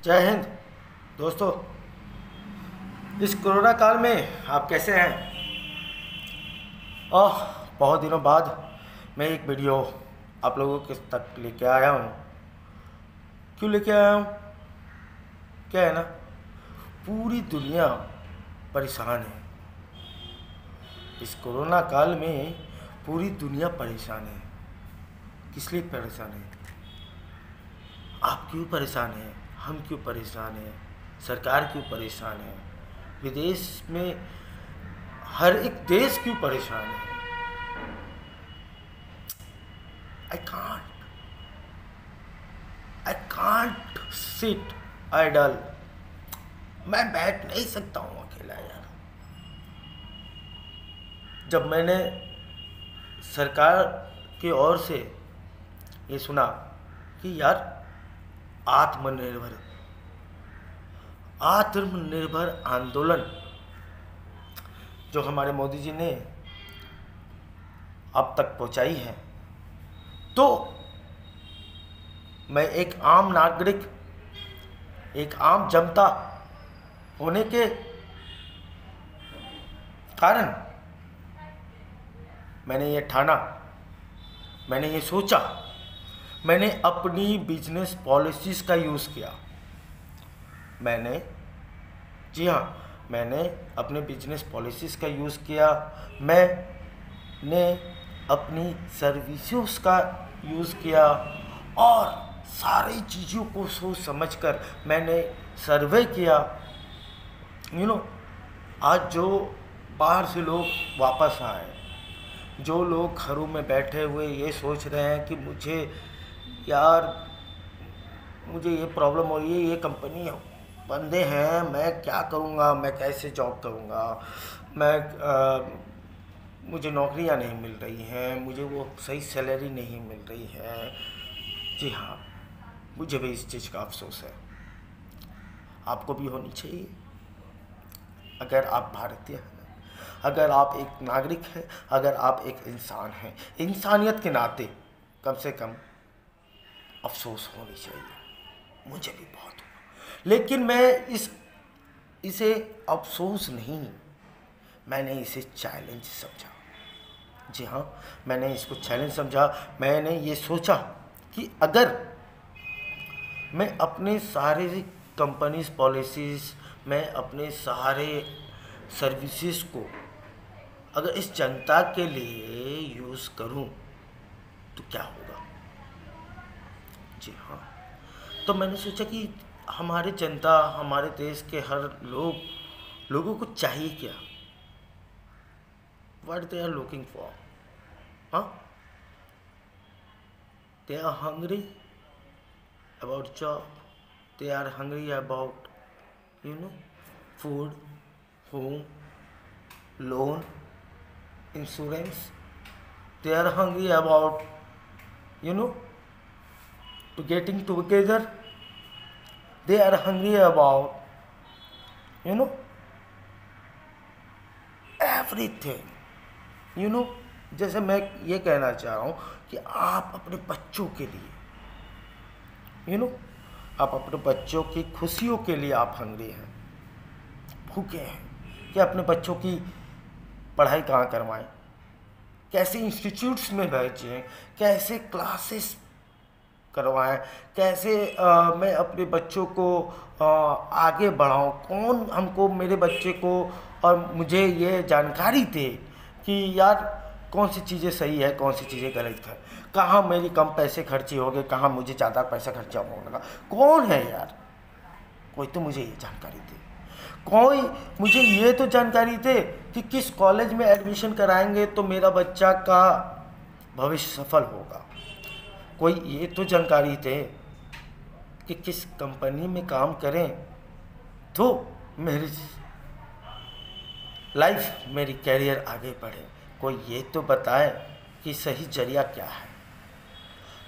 जय हिंद दोस्तों। इस कोरोना काल में आप कैसे हैं? ओह, बहुत दिनों बाद मैं एक वीडियो आप लोगों के तक लेके आया हूँ। क्यों लेके आया हूँ? क्या है ना, पूरी दुनिया परेशान है। इस कोरोना काल में पूरी दुनिया परेशान है। किस लिए परेशान है? आप क्यों परेशान हैं? हम क्यों परेशान हैं? सरकार क्यों परेशान है? विदेश में हर एक देश क्यों परेशान है? I can't sit idle. मैं बैठ नहीं सकता हूँ अकेला यार। जब मैंने सरकार की ओर से ये सुना कि यार आत्मनिर्भर आंदोलन जो हमारे मोदी जी ने अब तक पहुंचाई है, तो मैं एक आम नागरिक, एक आम जनता होने के कारण मैंने ये ठाना, मैंने ये सोचा, मैंने अपनी बिजनेस पॉलिसीज का यूज़ किया। मैंने अपने बिजनेस पॉलिसीज़ का यूज़ किया। मैंने अपनी सर्विसेज का यूज़ किया और सारी चीज़ों को सोच समझकर मैंने सर्वे किया। आज जो बाहर से लोग वापस आए, जो लोग घरों में बैठे हुए ये सोच रहे हैं कि मुझे ये प्रॉब्लम हो रही है, ये कंपनी बंदे हैं, मैं क्या करूँगा, मैं कैसे जॉब करूँगा, मुझे नौकरियां नहीं मिल रही हैं, मुझे वो सही सैलरी नहीं मिल रही है। जी हाँ, मुझे भी इस चीज़ का अफसोस है। आपको भी होनी चाहिए। अगर आप भारतीय हैं, अगर आप एक नागरिक हैं, अगर आप एक इंसान हैं, इंसानियत के नाते कम से कम अफसोस होनी चाहिए। मुझे भी बहुत हुआ, लेकिन मैं इसे अफसोस नहीं, मैंने इसे चैलेंज समझा। जी हाँ, मैंने इसको चैलेंज समझा। मैंने ये सोचा कि अगर मैं अपने सारे कंपनीज पॉलिसीज़, मैं अपने सारे सर्विसेज को अगर इस जनता के लिए यूज़ करूं तो क्या होगा। जी हाँ, तो मैंने सोचा कि हमारे जनता, हमारे देश के हर लोगों को चाहिए क्या, what they are looking for. They are hungry about job, they are hungry about food, home, loan, insurance. They are hungry about to getting together. They are hungry about everything. जैसे मैं ये कहना चाह रहा हूँ कि आप अपने बच्चों के लिए आप अपने बच्चों की खुशियों के लिए आप हंग्री हैं, भूखे हैं कि अपने बच्चों की पढ़ाई कहाँ करवाएं, कैसे इंस्टीट्यूट्स में भेजें, कैसे क्लासेस करवाएं, कैसे मैं अपने बच्चों को आगे बढ़ाऊं, कौन हमको मेरे बच्चे को और मुझे ये जानकारी दे कि यार कौन सी चीज़ें सही है, कौन सी चीज़ें गलत है, कहाँ मेरी कम पैसे खर्चे हो गए, कहाँ मुझे ज़्यादा पैसा खर्चा होने लगा। कौन है यार? कोई तो मुझे ये जानकारी दे, कोई मुझे ये तो जानकारी दे कि किस कॉलेज में एडमिशन कराएंगे तो मेरा बच्चा का भविष्य सफल होगा। कोई ये तो जानकारी दे कि किस कंपनी में काम करें तो मेरी लाइफ, मेरी कैरियर आगे बढ़े। कोई ये तो बताए कि सही जरिया क्या है,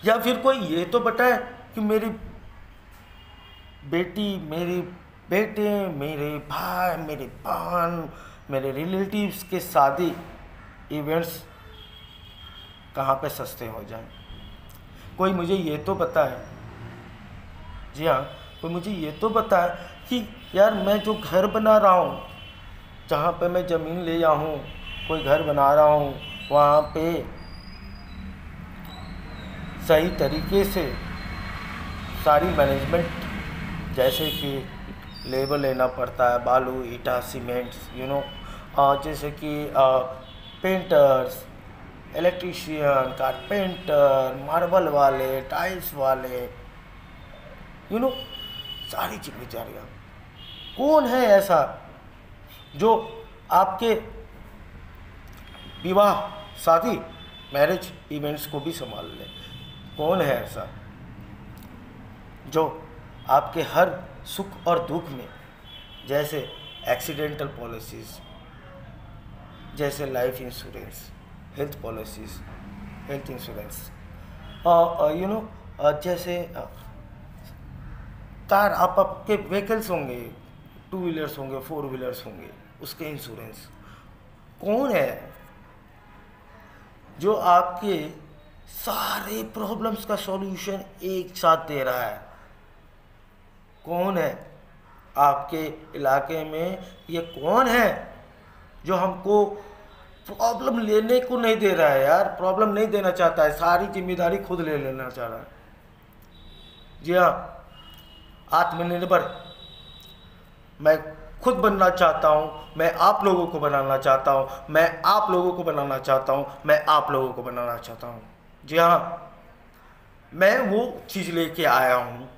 या फिर कोई ये तो बताए कि मेरी बेटी, मेरे बेटे, मेरे भाई, मेरे बहन, मेरे रिलेटिव्स के शादी इवेंट्स कहाँ पे सस्ते हो जाएं। कोई मुझे ये तो बताए, जी हाँ, कोई मुझे ये तो बताए कि यार मैं जो घर बना रहा हूँ, जहाँ पे मैं ज़मीन ले जा हूँ, कोई घर बना रहा हूँ, वहाँ पे सही तरीके से सारी मैनेजमेंट, जैसे कि लेबर लेना पड़ता है, बालू, ईटा, सीमेंट्स, जैसे कि पेंटर्स, इलेक्ट्रीशियन, कारपेंटर, मार्बल वाले, टाइल्स वाले, सारी जिम्मेदारियाँ। कौन है ऐसा जो आपके विवाह, शादी, मैरिज इवेंट्स को भी संभाल ले? कौन है ऐसा जो आपके हर सुख और दुख में, जैसे एक्सीडेंटल पॉलिसीज़, जैसे life insurance, health policies, health insurance, जैसे कार, आपके व्हीकल्स होंगे, 2 व्हीलर्स होंगे, 4 व्हीलर्स होंगे, उसके इंश्योरेंस। कौन है जो आपके सारे प्रॉब्लम्स का सॉल्यूशन एक साथ दे रहा है? कौन है आपके इलाके में? ये कौन है जो हमको प्रॉब्लम लेने को नहीं दे रहा है? यार, प्रॉब्लम नहीं देना चाहता है, सारी जिम्मेदारी खुद ले लेना चाह रहा है। जी हाँ, आत्मनिर्भर मैं खुद बनना चाहता हूँ, मैं आप लोगों को बनाना चाहता हूँ, मैं आप लोगों को बनाना चाहता हूँ, मैं आप लोगों को बनाना चाहता हूँ। जी हाँ, मैं वो चीज़ लेके आया हूँ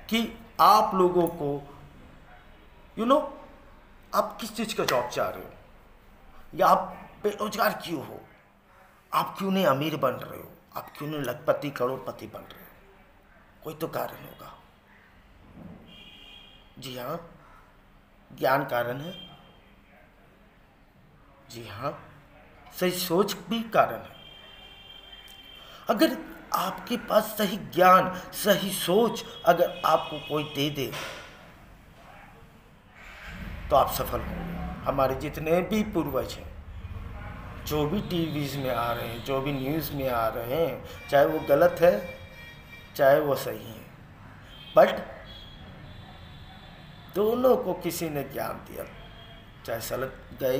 कि आप लोगों को आप किस चीज़ का जॉब चाह रहे हो, या आप बेरोजगार क्यों हो, आप क्यों नहीं अमीर बन रहे हो, आप क्यों नहीं लखपति करोड़पति बन रहे हो? कोई तो कारण होगा। जी हाँ, ज्ञान कारण है। जी हाँ, सही सोच भी कारण है। अगर आपके पास सही ज्ञान, सही सोच अगर आपको कोई दे दे तो आप सफल होंगे। हमारे जितने भी पूर्वज हैं, जो भी टीवीज़ में आ रहे हैं, जो भी न्यूज़ में आ रहे हैं, चाहे वो गलत है चाहे वो सही है, बट दोनों को किसी ने ज्ञान दिया, चाहे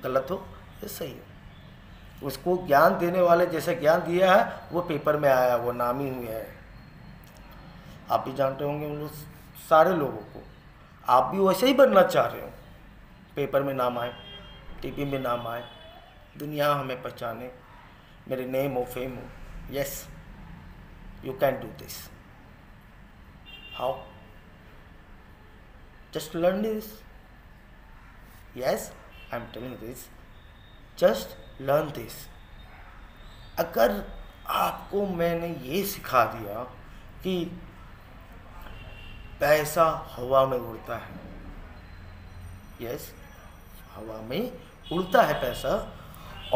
गलत हो या सही हो। उसको ज्ञान देने वाले जैसे ज्ञान दिया है वो पेपर में आया, वो नामी हुए है। आप भी जानते होंगे उन सारे लोगों को। आप भी वैसे ही बनना चाह रहे हो, पेपर में नाम आए, टीवी में नाम आए, दुनिया हमें पहचाने, मेरे नेम हो, फेम हो। Yes, you can do this. How? Just learn this. Yes, I'm telling this. Just learn this. अगर आपको मैंने ये सिखा दिया कि पैसा हवा में उड़ता है, यस, हवा में उड़ता है पैसा,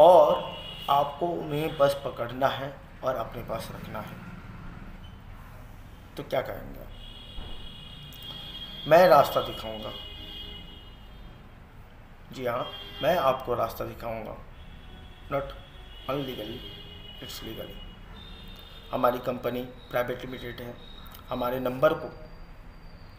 और आपको उन्हें बस पकड़ना है और अपने पास रखना है, तो क्या करेंगे? मैं रास्ता दिखाऊंगा। जी हाँ, मैं आपको रास्ता दिखाऊंगा। Not illegally, it's legally. हमारी कंपनी प्राइवेट लिमिटेड है। हमारे नंबर को,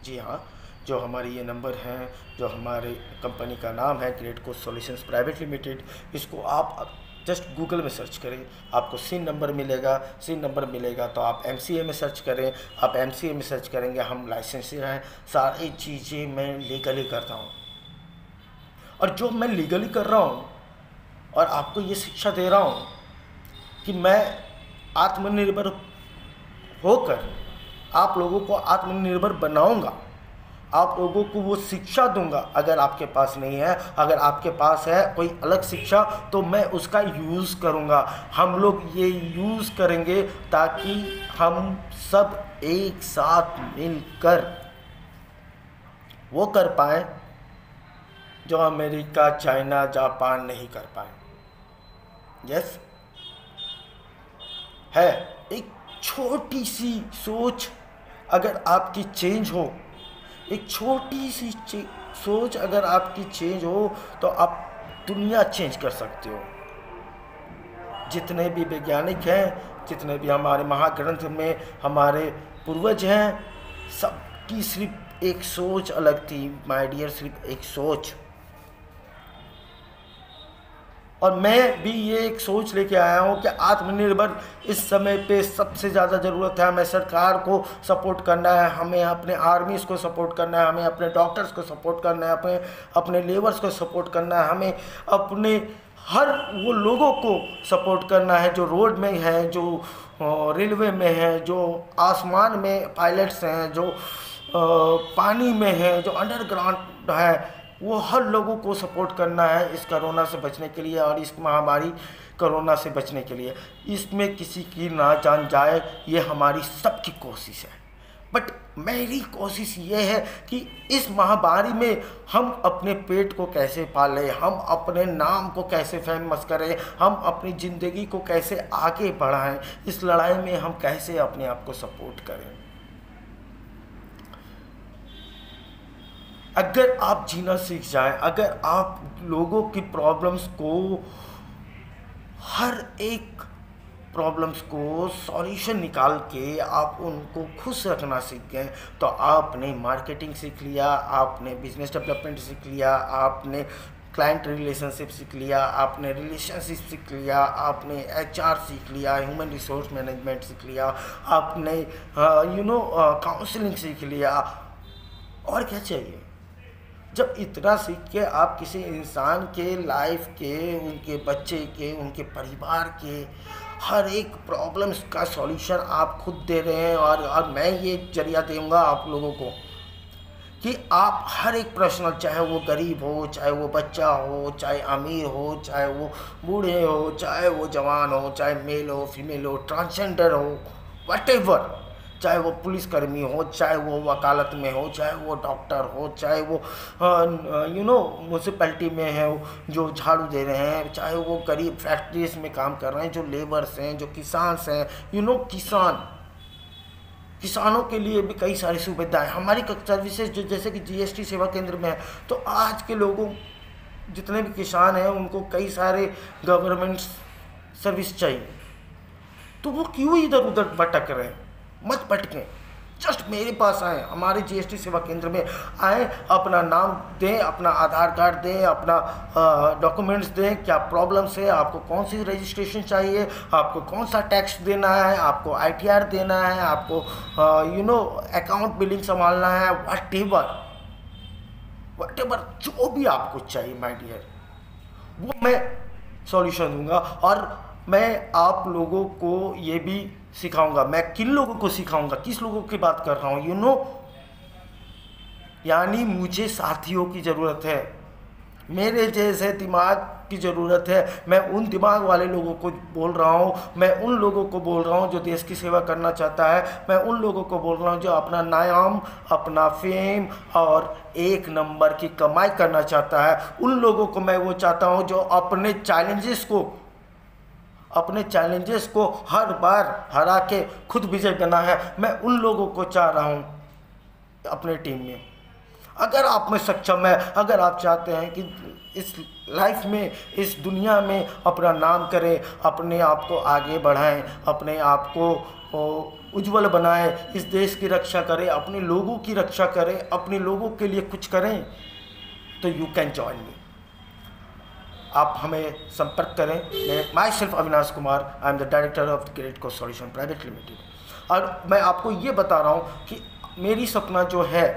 जी हाँ, जो हमारी ये नंबर हैं, जो हमारे कंपनी का नाम है great coast solutions private limited, इसको आप जस्ट गूगल में सर्च करें, आपको सिन नंबर मिलेगा। सिन नंबर मिलेगा तो आप MCA में सर्च करें, आप MCA में सर्च करेंगे, हम लाइसेंसर हैं। सारी चीज़ें मैं लीगली करता हूँ, और जो मैं लीगली कर रहा हूँ और आपको ये शिक्षा दे रहा हूँ कि मैं आत्मनिर्भर होकर आप लोगों को आत्मनिर्भर बनाऊंगा, आप लोगों को वो शिक्षा दूंगा। अगर आपके पास नहीं है, अगर आपके पास है कोई अलग शिक्षा, तो मैं उसका यूज़ करूंगा। हम लोग ये यूज़ करेंगे ताकि हम सब एक साथ मिलकर वो कर पाएँ जो अमेरिका, चाइना, जापान नहीं कर पाए। यस, है एक छोटी सी सोच अगर आपकी चेंज हो, एक छोटी सी सोच अगर आपकी चेंज हो, तो आप दुनिया चेंज कर सकते हो। जितने भी वैज्ञानिक हैं, जितने भी हमारे महाग्रंथ में हमारे पूर्वज हैं, सबकी सिर्फ एक सोच अलग थी माय डियर, सिर्फ एक सोच। और मैं भी ये एक सोच लेके आया हूँ कि आत्मनिर्भर इस समय पे सबसे ज़्यादा ज़रूरत है। हमें सरकार को सपोर्ट करना है, हमें अपने आर्मीज़ को सपोर्ट करना है, हमें अपने डॉक्टर्स को सपोर्ट करना है, अपने लेबर्स को सपोर्ट करना है, हमें अपने हर वो लोगों को सपोर्ट करना है जो रोड में है, जो रेलवे में है, जो आसमान में पायलट्स हैं, जो पानी में है, जो अंडरग्राउंड है, वो हर लोगों को सपोर्ट करना है इस कोरोना से बचने के लिए और इस महामारी कोरोना से बचने के लिए। इसमें किसी की ना जान जाए, ये हमारी सबकी कोशिश है। बट मेरी कोशिश ये है कि इस महामारी में हम अपने पेट को कैसे पालें, हम अपने नाम को कैसे फेमस करें, हम अपनी ज़िंदगी को कैसे आगे बढ़ाएं, इस लड़ाई में हम कैसे अपने आप को सपोर्ट करें। अगर आप जीना सीख जाएं, अगर आप लोगों की प्रॉब्लम्स को, हर एक प्रॉब्लम्स को सॉल्यूशन निकाल के आप उनको खुश रखना सीख गए, तो आपने मार्केटिंग सीख लिया, आपने बिजनेस डेवलपमेंट सीख लिया, आपने क्लाइंट रिलेशनशिप सीख लिया, आपने रिलेशनशिप सीख लिया, आपने एचआर सीख लिया, ह्यूमन रिसोर्स मैनेजमेंट सीख लिया, आपने काउंसलिंग सीख लिया। और क्या चाहिए? जब इतना सीख के आप किसी इंसान के लाइफ के, उनके बच्चे के, उनके परिवार के हर एक प्रॉब्लम्स का सॉल्यूशन आप खुद दे रहे हैं, और मैं ये जरिया दूंगा आप लोगों को कि आप हर एक प्रश्न, चाहे वो गरीब हो, चाहे वो बच्चा हो, चाहे अमीर हो, चाहे वो बूढ़े हो, चाहे वो जवान हो, चाहे मेल हो, फीमेल हो, ट्रांसजेंडर हो, व्हाटएवर, चाहे वो पुलिसकर्मी हो, चाहे वो वकालत में हो, चाहे वो डॉक्टर हो, चाहे वो म्यूनसिपैलिटी में है जो झाड़ू दे रहे हैं, चाहे वो गरीब फैक्ट्रीज में काम कर रहे हैं, जो लेबर्स हैं, जो किसान हैं, किसानों के लिए भी कई सारी सुविधाएं हमारी सर्विसेज, जो जैसे कि जीएसटी सेवा केंद्र में है। तो आज के लोगों, जितने भी किसान हैं, उनको कई सारे गवर्नमेंट सर्विस चाहिए, तो वो क्यों इधर उधर भटक रहे हैं? मत भटकें, जस्ट मेरे पास आएँ, हमारे जीएसटी सेवा केंद्र में आएँ, अपना नाम दें, अपना आधार कार्ड दें, अपना डॉक्यूमेंट्स दें, क्या प्रॉब्लम्स है, आपको कौन सी रजिस्ट्रेशन चाहिए, आपको कौन सा टैक्स देना है, आपको आईटीआर देना है, आपको अकाउंट बिलिंग संभालना है, व्हाटएवर जो भी आपको चाहिए माय डियर, वो मैं सॉल्यूशन दूंगा। और मैं आप लोगों को ये भी सिखाऊंगा। मैं किन लोगों को सिखाऊंगा, किस लोगों की बात कर रहा हूँ, यानी मुझे साथियों की ज़रूरत है, मेरे जैसे दिमाग की ज़रूरत है। मैं उन दिमाग वाले लोगों को बोल रहा हूँ, मैं उन लोगों को बोल रहा हूँ जो देश की सेवा करना चाहता है, मैं उन लोगों को बोल रहा हूँ जो अपना नाम, अपना फेम और एक नंबर की कमाई करना चाहता है। उन लोगों को मैं वो चाहता हूँ जो अपने चैलेंजेस को हर बार हरा के खुद विजय करना है। मैं उन लोगों को चाह रहा हूँ अपने टीम में। अगर आप में सक्षम है, अगर आप चाहते हैं कि इस लाइफ में, इस दुनिया में अपना नाम करें, अपने आप को आगे बढ़ाएं, अपने आप को उज्जवल बनाएं, इस देश की रक्षा करें, अपने लोगों की रक्षा करें, अपने लोगों के लिए कुछ करें, तो यू कैन जॉइन मी। आप हमें संपर्क करें। Myself Avinash Kumar, I am the director of the credit coast solution private limited. और मैं आपको ये बता रहा हूँ कि मेरी सपना जो है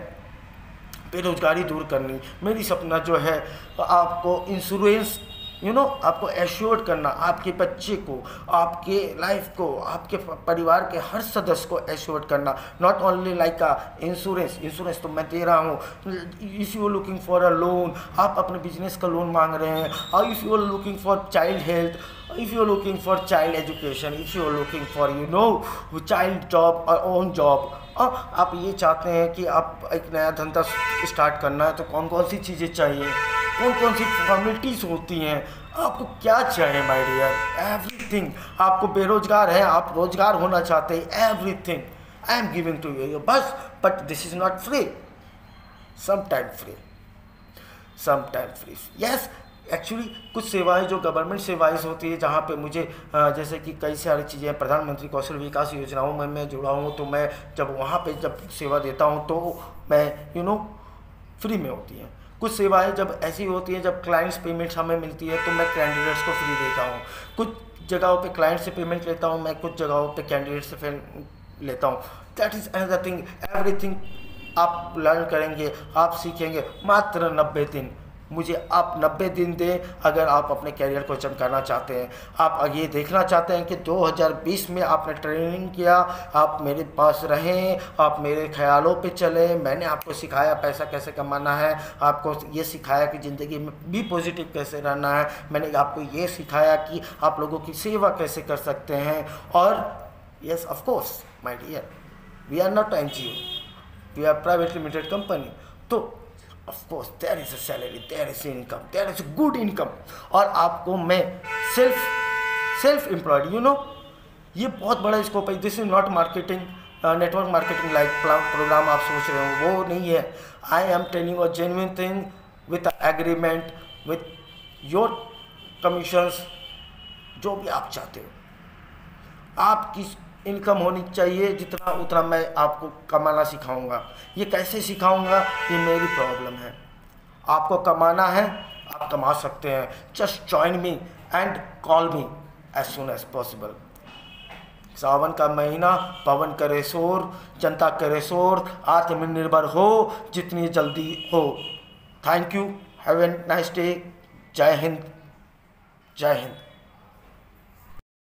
बेरोजगारी दूर करनी, मेरी सपना जो है आपको इंश्योरेंस आपको एश्योर्ड करना, आपके बच्चे को, आपके लाइफ को, आपके परिवार के हर सदस्य को एश्योर्ड करना। नॉट ओनली लाइक इंश्योरेंस तो मैं दे रहा हूँ। If you are looking for a loan, आप अपने बिजनेस का लोन मांग रहे हैं, और if you are looking for child health, if you are looking for child education, if you are looking for child job और ओन जॉब, और आप ये चाहते हैं कि आप एक नया धंधा स्टार्ट करना है, तो कौन कौन सी चीज़ें चाहिए, कौन कौन सी फॉर्मेलिटीज़ होती हैं, आपको क्या चाहिए माय डियर, एवरीथिंग। आपको बेरोजगार हैं, आप रोजगार होना चाहते हैं, everything I am giving to you बस। But this is not free, sometime free, yes. Actually कुछ सेवाएं जो गवर्नमेंट सेवाएं होती है जहाँ पे मुझे जैसे कि कई सारी चीज़ें, प्रधानमंत्री कौशल विकास योजनाओं में मैं जुड़ा हूँ, तो मैं जब वहाँ पे जब सेवा देता हूँ तो मैं फ्री में होती हैं। कुछ सेवाएं जब ऐसी होती हैं जब क्लाइंट्स पेमेंट्स हमें मिलती है तो मैं कैंडिडेट्स को फ्री देता हूँ। कुछ जगहों पे क्लाइंट से पेमेंट लेता हूँ मैं, कुछ जगहों पे कैंडिडेट से फिर लेता हूँ। That is another thing. Everything आप लर्न करेंगे, आप सीखेंगे मात्र 90 दिन। मुझे आप 90 दिन दें अगर आप अपने करियर को चमकाना चाहते हैं। आप ये देखना चाहते हैं कि 2020 में आपने ट्रेनिंग किया, आप मेरे पास रहें, आप मेरे ख्यालों पे चलें। मैंने आपको सिखाया पैसा कैसे कमाना है, आपको ये सिखाया कि ज़िंदगी में भी पॉजिटिव कैसे रहना है, मैंने आपको ये सिखाया कि आप लोगों की सेवा कैसे कर सकते हैं। और yes of course my dear, we are not NGO, we are private limited company. तो of course there is a salary, there is income, there is good income. और आपको मैं सेल्फ एम्प्लॉयड, ये बहुत बड़ा स्कोप है। This is not marketing, network marketing like program आप सोच रहे हो, वो नहीं है। I am telling a genuine thing with agreement with your commissions, जो भी आप चाहते हो। आपकी इनकम होनी चाहिए जितना उतना मैं आपको कमाना सिखाऊंगा। ये कैसे सिखाऊंगा, ये मेरी प्रॉब्लम है। आपको कमाना है, आप कमा सकते हैं। Just join me and call me as soon as possible. सावन का महीना, पवन करे शोर, जनता करे शोर, आत्मनिर्भर हो जितनी जल्दी हो। Thank you, have a nice day. जय हिंद, जय हिंद।